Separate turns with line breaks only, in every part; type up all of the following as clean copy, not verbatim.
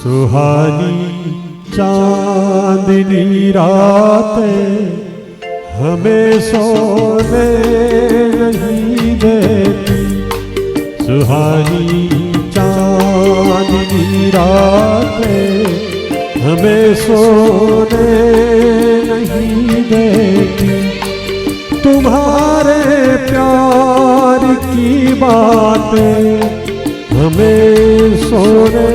सुहानी चांदनी रातें हमें सोने नहीं देती। सुहानी चांदनी रातें हमें सोने नहीं देती। तुम्हारे प्यार की बातें हमें सोने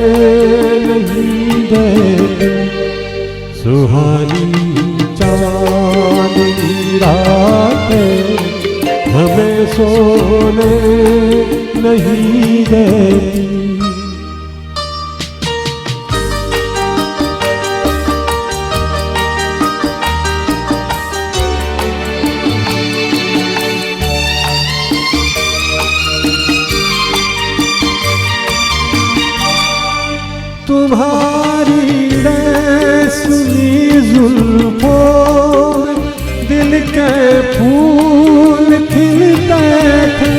नहीं देती। सुहानी चांदनी रातें हमें सोने नहीं देती। तुम्हारी रेशमी जुल्फों में दिल के फूल खिलते थे।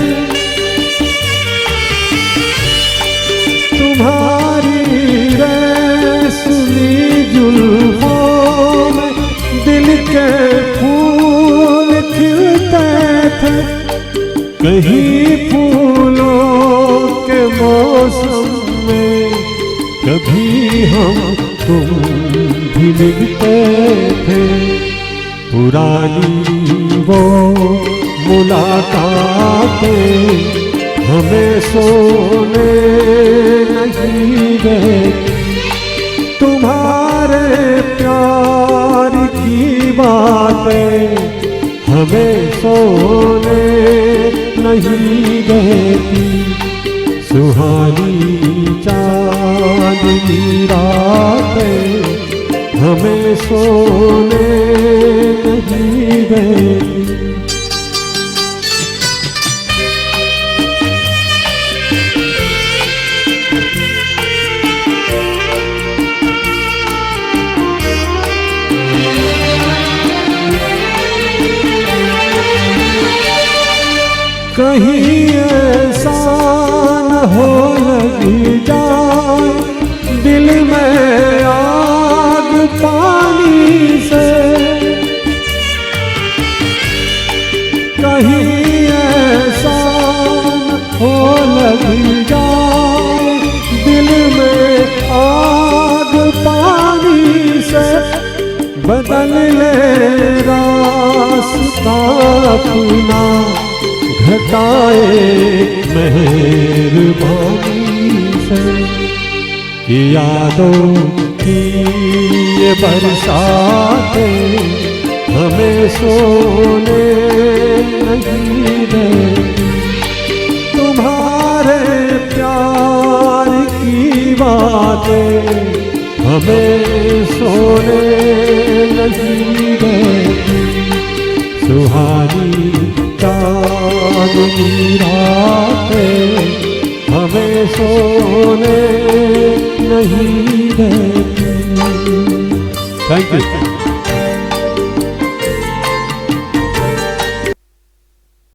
तुम्हारी रेशमी जुल्फों में दिल के फूल खिलते थे। कहीं फूलों के मौसम में कभी हम तुम भी मिलते थे। पुरानी वो मुलाकातें हमें सोने नहीं देती। तुम्हारे प्यार की बातें हमें सोने नहीं देती। सुहानी चांदनी रातें हमें सोने नहीं देती। कहीं ऐसा न हो लगी जाए दिल में आग पानी से। कहीं ऐसा न हो लगी जाए दिल में आग पानी से। बदल ले रास्ता अपना घटाए मेहरबानी से। कि यादों की ये बरसातें हमें सोने नहीं देती। तुम्हारे प्यार की बातें हमें सोने नहीं देती। सुहानी चांदनी रातें हमें सोने नहीं देती। Thank you.